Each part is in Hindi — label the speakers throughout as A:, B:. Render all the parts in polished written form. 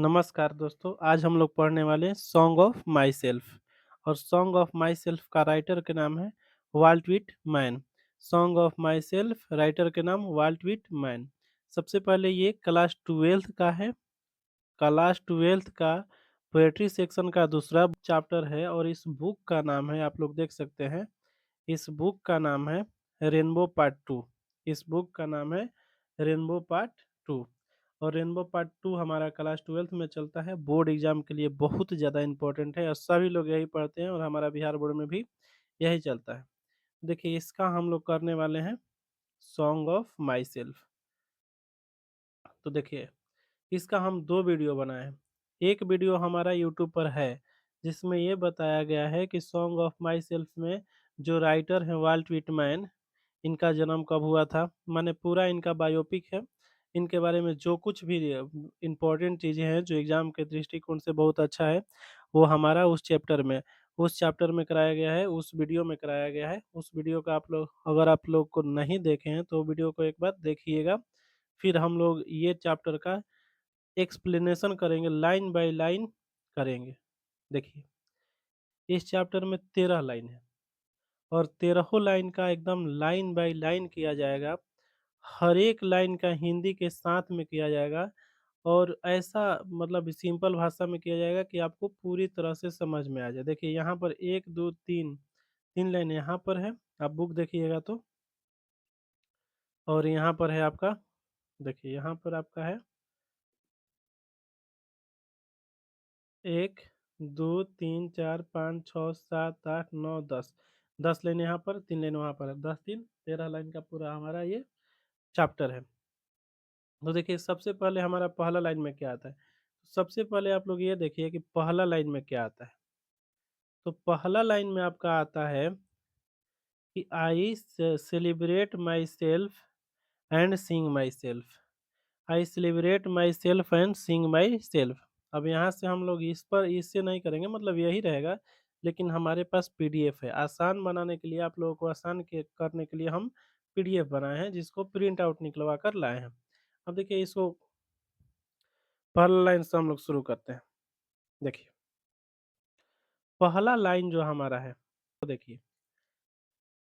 A: नमस्कार दोस्तों, आज हम लोग पढ़ने वाले हैं सॉन्ग ऑफ माई सेल्फ। और सॉन्ग ऑफ माई सेल्फ का राइटर के नाम है Walt Whitman. Song of myself writer के नाम वाल्ट व्हिटमैन। सबसे पहले ये क्लास ट्वेल्थ का है। क्लास ट्वेल्थ का पोएट्री सेक्शन का दूसरा चैप्टर है और इस बुक का नाम है, आप लोग देख सकते हैं, इस बुक का नाम है रेनबो पार्ट टू। इस बुक का नाम है रेनबो पार्ट टू। और रेनबो पार्ट टू हमारा क्लास ट्वेल्थ में चलता है, बोर्ड एग्जाम के लिए बहुत ज़्यादा इंपॉर्टेंट है और सभी लोग यही पढ़ते हैं और हमारा बिहार बोर्ड में भी यही चलता है। देखिए, इसका हम लोग करने वाले हैं सॉन्ग ऑफ माई सेल्फ। तो देखिए, इसका हम दो वीडियो बनाए हैं। एक वीडियो हमारा यूट्यूब पर है जिसमें ये बताया गया है कि सॉन्ग ऑफ माई सेल्फ में जो राइटर हैं वाल्ट व्हिटमैन, इनका जन्म कब हुआ था, माने पूरा इनका बायोपिक है। इनके बारे में जो कुछ भी इम्पोर्टेंट चीज़ें हैं जो एग्जाम के दृष्टिकोण से बहुत अच्छा है, वो हमारा उस चैप्टर में कराया गया है, उस वीडियो में कराया गया है। उस वीडियो का आप लोग, अगर आप लोग को नहीं देखे हैं तो वीडियो को एक बार देखिएगा। फिर हम लोग ये चैप्टर का एक्सप्लेनेशन करेंगे, लाइन बाय लाइन करेंगे। देखिए, इस चैप्टर में 13 लाइन है और 13 लाइन का एकदम लाइन बाय लाइन किया जाएगा। हर एक लाइन का हिंदी के साथ में किया जाएगा और ऐसा मतलब सिंपल भाषा में किया जाएगा कि आपको पूरी तरह से समझ में आ जाए। देखिए, यहाँ पर एक दो तीन तीन लाइन यहाँ पर है, आप बुक देखिएगा तो। और यहाँ पर है आपका, देखिए यहाँ पर आपका है 1 2 3 4 5 6 7 8 9 10। 10 लाइन यहाँ पर, 3 लाइन वहाँ पर है, 10 3 13 लाइन का पूरा हमारा ये चैप्टर है। तो देखिए, सबसे पहले हमारा पहला लाइन में क्या आता है। सबसे पहले आप लोग ये देखिए कि पहला लाइन में क्या आता है। तो पहला लाइन में आपका आता है कि I celebrate my self and Singh my self. I celebrate my self and Singh my self. अब यहाँ से हम लोग इस पर इससे नहीं करेंगे, मतलब यही रहेगा, लेकिन हमारे पास पीडीएफ है। आसान बनाने के लिए, आप लोगों को आसान करने के लिए हम पीडीएफ बनाए हैं जिसको प्रिंट आउट निकलवा कर लाए हैं। अब देखिए, इसको पहला लाइन से हम लोग शुरू करते हैं। देखिए, पहला लाइन जो हमारा है, तो देखिए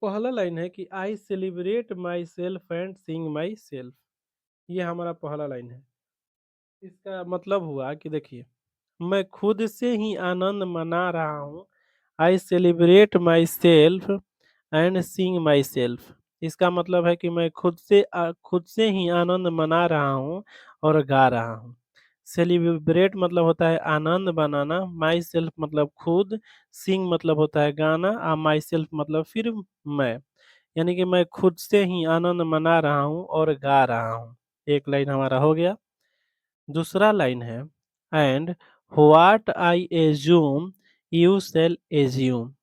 A: पहला लाइन है कि I celebrate my self and Singh my self. ये हमारा पहला लाइन है। इसका मतलब हुआ कि देखिए, मैं खुद से ही आनंद मना रहा हूँ। I celebrate my self and Singh my self. इसका मतलब है कि मैं खुद से ही आनंद मना रहा हूँ और गा रहा हूँ। सेलिब्रेट मतलब होता है आनंद बनाना, माई सेल्फ मतलब खुद, सिंग मतलब होता है गाना, और माई सेल्फ मतलब फिर मैं, यानी कि मैं खुद से ही आनंद मना रहा हूँ और गा रहा हूँ। एक लाइन हमारा हो गया। दूसरा लाइन है and what I assume you shall assume.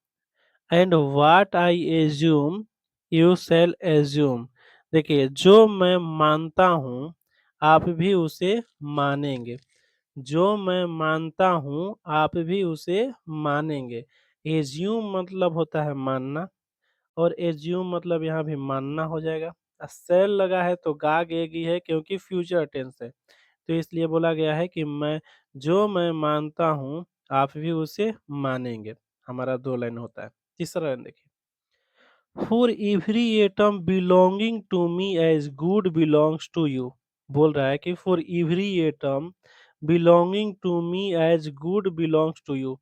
A: And what I assume you shall assume. देखिए, जो मैं मानता हूँ आप भी उसे मानेंगे। जो मैं मानता हूँ आप भी उसे मानेंगे। एज्यूम मतलब होता है मानना, और एज्यूम मतलब यहाँ भी मानना हो जाएगा। सेल लगा है तो गा गेगी है क्योंकि फ्यूचर टेंस है, तो इसलिए बोला गया है कि मैं मानता हूँ आप भी उसे मानेंगे। हमारा 2 लाइन होता है। तीसरा लाइन देखिए, for every atom belonging to me as good belongs to you. बोल रहा है कि for every atom belonging to me as good belongs to you.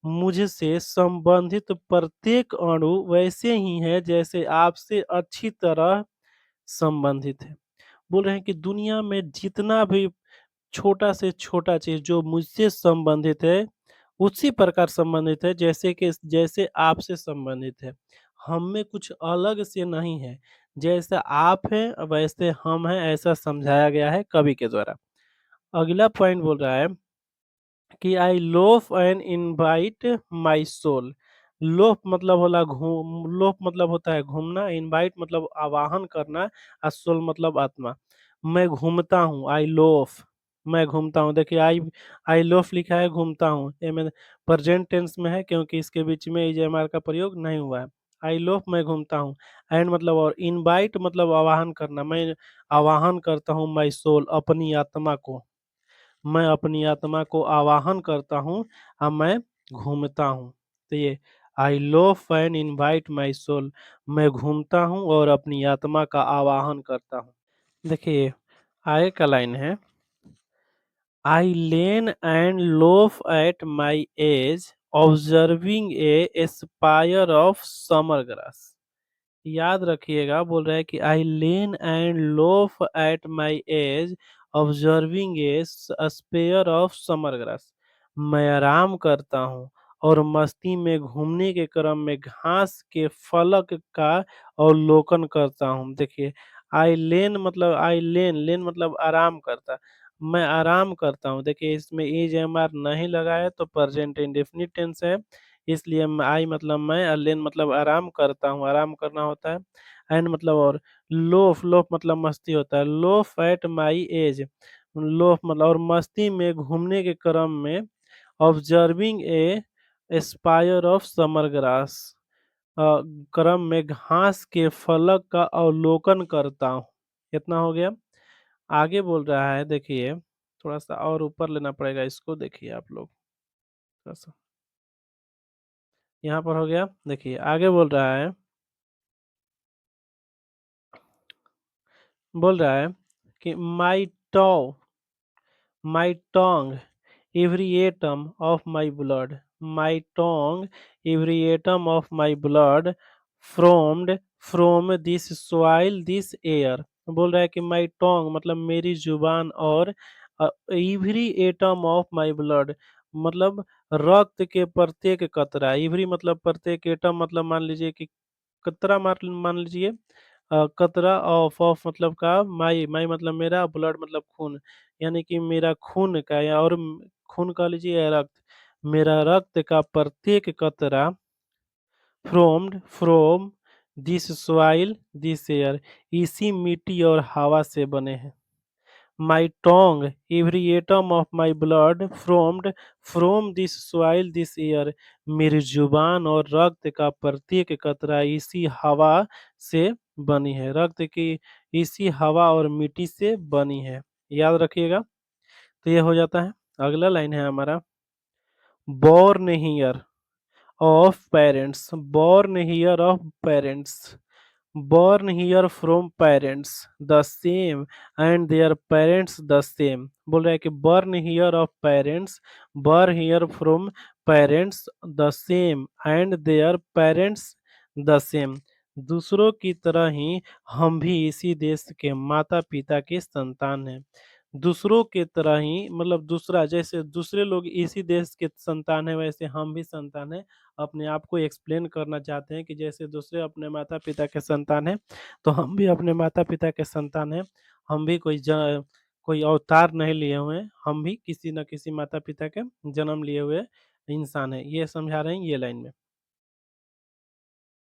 A: मुझसे संबंधित प्रत्येक अणु वैसे ही है जैसे आपसे अच्छी तरह संबंधित है। बोल रहे हैं कि दुनिया में जितना भी छोटा से छोटा चीज जो मुझसे संबंधित है, उसी प्रकार संबंधित है जैसे आपसे संबंधित है। हम में कुछ अलग से नहीं है, जैसा आप हैं वैसे हम हैं, ऐसा समझाया गया है कवि के द्वारा। अगला पॉइंट बोल रहा है कि I loaf and invite my soul. Loaf मतलब होता है घूमना, इनवाइट मतलब आवाहन करना, और सोल मतलब आत्मा। मैं घूमता हूँ, आई लोफ, मैं घूमता हूँ। देखिए, आई लोफ लिखा है, घूमता हूँ, ये में प्रेजेंट टेंस में है क्योंकि इसके बीच में ईजेएमआर का प्रयोग नहीं हुआ है। आई लोफ मैं घूमता हूँ, एंड मतलब और, इनवाइट मतलब आवाहन करना, मैं आवाहन करता हूँ माई सोल अपनी आत्मा को। मैं अपनी आत्मा को आवाहन करता हूँ और मैं घूमता हूँ। तो ये I loaf and invite my soul, मैं घूमता हूँ और अपनी आत्मा का आवाहन करता हूँ। देखिए आगे का लाइन है, I lean and loaf at my ease observing a spire of summer grass. याद रखिएगा, बोल रहा है कि I lean and loaf at my ease observing a spear of summer grass. मैं आराम करता हूँ और मस्ती में घूमने के क्रम में घास के फलक का अवलोकन करता हूँ। देखिए आई लेन लेन मतलब आराम करता, मैं आराम करता हूँ। देखिए इसमें एज एम आर नहीं लगा है तो प्रेजेंट इंडेफिनिट टेंस है, इसलिए आई मतलब मैं और लेन मतलब आराम करता हूँ, आराम करना होता है। एंड मतलब और, लोफ लोफ मतलब मस्ती होता है, loaf at my as, loaf मतलब और मस्ती में घूमने के क्रम में observing A Aspire of summer grass, क्रम में घास के फलक का अवलोकन करता हूँ। कितना हो गया? आगे बोल रहा है, देखिए थोड़ा सा और ऊपर लेना पड़ेगा इसको, देखिए आप लोग थोड़ा सा, यहाँ पर हो गया। देखिए आगे बोल रहा है कि my Tong every atom of my blood, my tongue every atom of my blood formed from this soil this air। बोल रहा है कि my tongue मतलब मेरी जुबान और every atom of my blood मतलब रक्त के प्रत्येक कतरा, every मतलब प्रत्येक एटम मतलब मान लीजिए कि कतरा मान लीजिए, कतरा ऑफ मतलब का माई माई मतलब मेरा, ब्लड मतलब खून, यानी कि मेरा खून का या और खून कह लीजिए या रक्त, मेरा रक्त का प्रत्येक कतरा from this soil this air, इसी मिट्टी और हवा से बने हैं। My tongue every atom of my blood from this soil this air, मेरी जुबान और रक्त का प्रत्येक कतरा इसी हवा से बनी है, रक्त की इसी हवा और मिट्टी से बनी है। याद रखिएगा। तो ये हो जाता है। अगला लाइन है हमारा, born here of parents, born here of parents, born here from parents the same and their parents the same। बोल रहा है कि born here of parents, born here from parents the same and their parents the same। दूसरों की तरह ही हम भी इसी देश के माता पिता के संतान हैं। दूसरों के तरह ही मतलब दूसरा, जैसे दूसरे लोग इसी देश के संतान हैं वैसे हम भी संतान हैं। अपने आप को एक्सप्लेन करना चाहते हैं कि जैसे दूसरे अपने माता पिता के संतान हैं तो हम भी अपने माता पिता के संतान हैं। हम भी कोई अवतार नहीं लिए हुए हैं, हम भी किसी न किसी माता पिता के जन्म लिए हुए इंसान हैं, ये समझा रहे हैं ये लाइन में।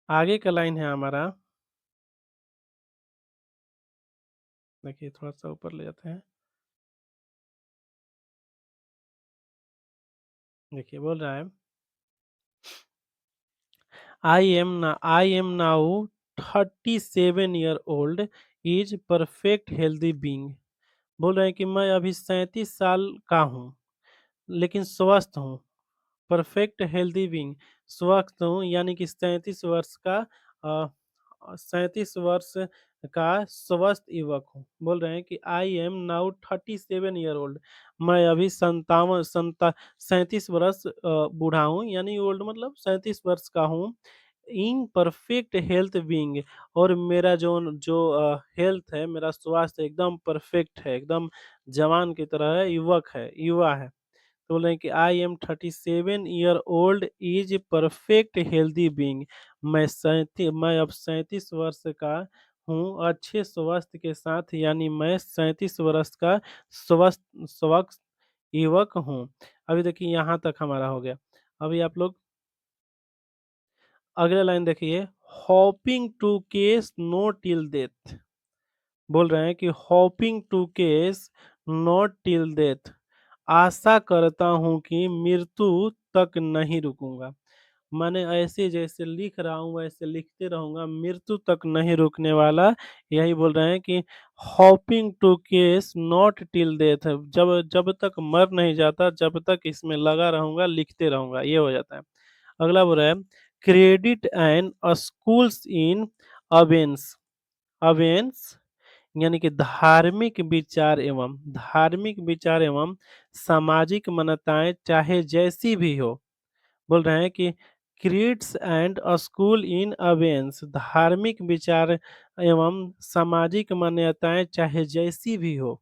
A: आगे का लाइन है हमारा, देखिए थोड़ा सा ऊपर ले जाते हैं। देखिए बोल रहा है, I am now 37 year old is perfect healthy being। बोल रहे हैं कि मैं अभी 37 साल का हूँ लेकिन स्वस्थ हूँ। परफेक्ट हेल्दी बीइंग, स्वस्थ हूँ यानी कि 37 वर्ष का, 37 वर्ष का स्वस्थ युवक हूँ। बोल रहे हैं कि I am now 37 year old, मैं अभी 37 वर्ष बूढ़ा हूँ, यानी ओल्ड मतलब 37 वर्ष का हूँ। इन परफेक्ट हेल्थ बीइंग, और मेरा जो जो हेल्थ है, मेरा स्वास्थ्य एकदम परफेक्ट है, एकदम जवान की तरह है, युवक है, युवा है। तो बोल रहे हैं कि I am 37 year old is perfect healthy being. मैं अब 37 वर्ष का हूँ अच्छे स्वास्थ्य के साथ, यानी मैं 37 वर्ष का स्वस्थ स्वस्थ युवक हूँ। अभी देखिए यहाँ तक हमारा हो गया। अभी आप लोग अगला लाइन देखिए, hoping to cease no till death. बोल रहे हैं कि hoping to cease not till death, आशा करता हूं कि मृत्यु तक नहीं रुकूंगा। माने ऐसे जैसे लिख रहा हूँ वैसे लिखते रहूँगा, मृत्यु तक नहीं रुकने वाला। यही बोल रहे हैं कि hoping to cease not till death, जब जब तक मर नहीं जाता, जब तक इसमें लगा रहूँगा, लिखते रहूँगा, ये हो जाता है। अगला बोल रहा है क्रेडिट एंड स्कूल्स इन अवेंस। अवेंस यानी कि धार्मिक विचार एवं सामाजिक मान्यताएं चाहे जैसी भी हो। बोल रहे हैं कि creeds and school in abeyance, धार्मिक विचार एवं सामाजिक मान्यताएं चाहे जैसी भी हो।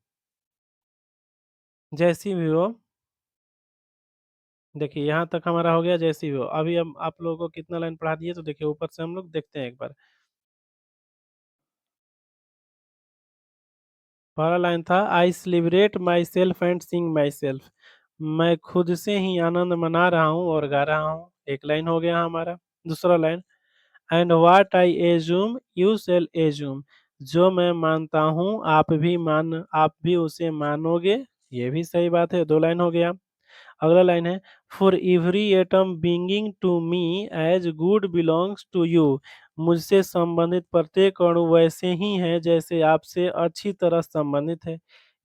A: देखिए यहाँ तक हमारा हो गया जैसी भी हो। अभी हम आप लोगों को कितना लाइन पढ़ा दिए, तो देखिए ऊपर से हम लोग देखते हैं एक बार। पहला लाइन था I celebrate my self and Singh my self, मैं खुद से ही आनंद मना रहा हूँ और गा रहा हूँ। एक लाइन हो गया हमारा। दूसरा line and what I assume you shall assume, जो मैं मानता हूँ आप भी उसे मानोगे। ये भी सही बात है, दो लाइन हो गया। अगला लाइन है for every atom belonging to me as good belongs to you, मुझसे संबंधित प्रत्येक अणु वैसे ही है जैसे आपसे अच्छी तरह संबंधित है।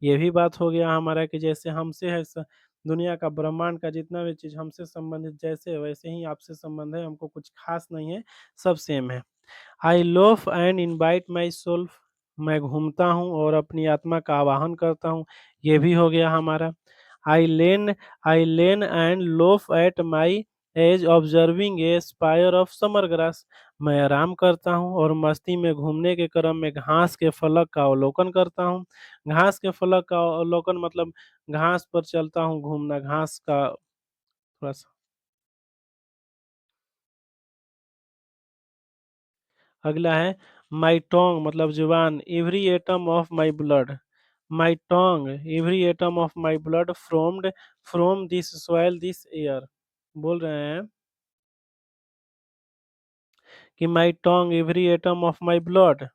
A: ये भी बात हो गया हमारा कि जैसे हमसे है दुनिया का ब्रह्मांड का जितना भी चीज हमसे संबंधित जैसे है वैसे ही आपसे संबंध है, हमको कुछ खास नहीं है, सब सेम है। I loaf and invite my self, मैं घूमता हूँ और अपनी आत्मा का आवाहन करता हूँ। ये भी हो गया हमारा। I lean I lean and loaf at my ease observing a spire of summer grass, मैं आराम करता हूँ और मस्ती में घूमने के क्रम में घास के फलक का अवलोकन करता हूँ। घास के फलक का अवलोकन मतलब घास पर चलता हूँ, घूमना घास का थोड़ा सा। अगला है माई टोंग मतलब जुबान, every atom of my blood, my tongue every atom of my blood formed from this soil this air. बोल रहे हैं कि my tongue every atom of my blood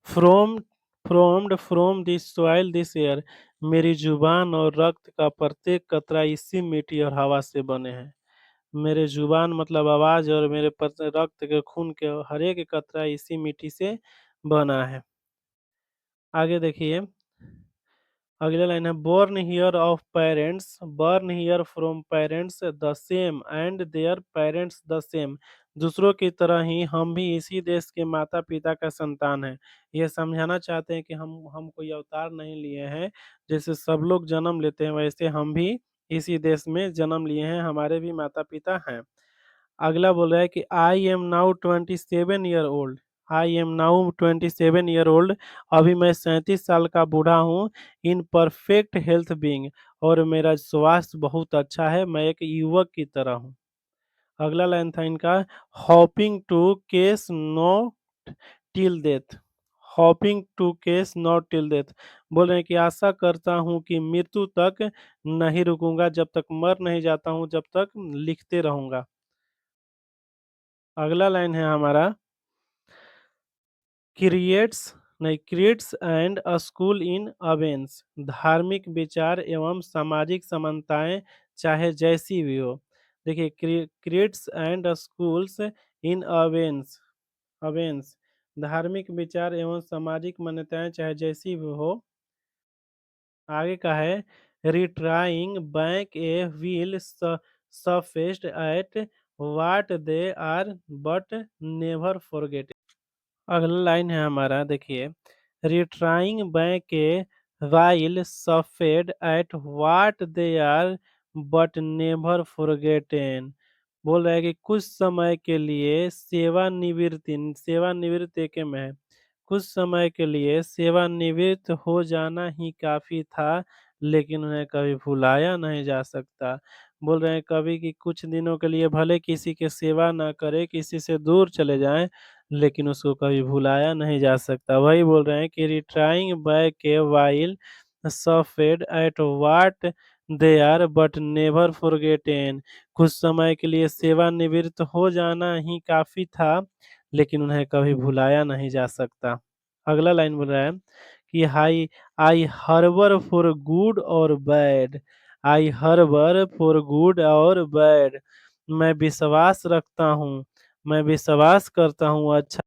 A: from from this soil this air, मेरी जुबान और रक्त का प्रत्येक कतरा इसी मिट्टी और हवा से बने हैं। मेरे जुबान मतलब आवाज और मेरे रक्त के खून के हर एक कतरा इसी मिट्टी से बना है। आगे देखिए अगला लाइन है born here from parents the same and their parents the same, दूसरों की तरह ही हम भी इसी देश के माता पिता का संतान है। ये समझाना चाहते हैं कि हम कोई अवतार नहीं लिए हैं, जैसे सब लोग जन्म लेते हैं वैसे हम भी इसी देश में जन्म लिए हैं, हमारे भी माता पिता हैं। अगला बोल रहा है कि I am now 27 year old, अभी मैं 37 साल का बूढ़ा हूँ। इन परफेक्ट हेल्थ बीइंग, और मेरा स्वास्थ्य बहुत अच्छा है, मैं एक युवक की तरह हूँ। अगला लाइन था इनका hoping to cease not till death, hoping to cease not till death, बोल रहे हैं कि आशा करता हूँ कि मृत्यु तक नहीं रुकूंगा, जब तक मर नहीं जाता हूँ, जब तक लिखते रहूंगा। अगला लाइन है हमारा creeds creeds and a school in abeyance, धार्मिक विचार एवं सामाजिक समानताएं चाहे जैसी भी हो। देखिए क्रिएट्स एंड स्कूल्स इन अवेंस अवेंस, धार्मिक विचार एवं सामाजिक मान्यताएं चाहे जैसी भी हो। आगे का है retiring back a while sufficed at what they are but never forgot. अगला लाइन है हमारा देखिए retiring back a while sufficed at what they are but never forgotten, बोल रहा है कि कुछ समय के लिए सेवानिवृत्ति के में है, कुछ समय के लिए सेवानिवृत्त हो जाना ही काफी था, लेकिन उन्हें कभी भुलाया नहीं जा सकता। बोल रहे हैं कभी कि कुछ दिनों के लिए भले किसी के सेवा ना करे, किसी से दूर चले जाएं, लेकिन उसको कभी भुलाया नहीं जा सकता। वही बोल रहे हैं कि retiring back a while sufficed at what they are but never forgotten, कुछ समय के लिए सेवानिवृत्त हो जाना ही काफी था, लेकिन उन्हें कभी भुलाया नहीं जा सकता। अगला लाइन बोल रहा है कि हाई आई हर्बर फॉर गुड और बैड, आई हर्बर फॉर गुड और बैड, मैं विश्वास रखता हूँ, मैं विश्वास करता हूँ अच्छा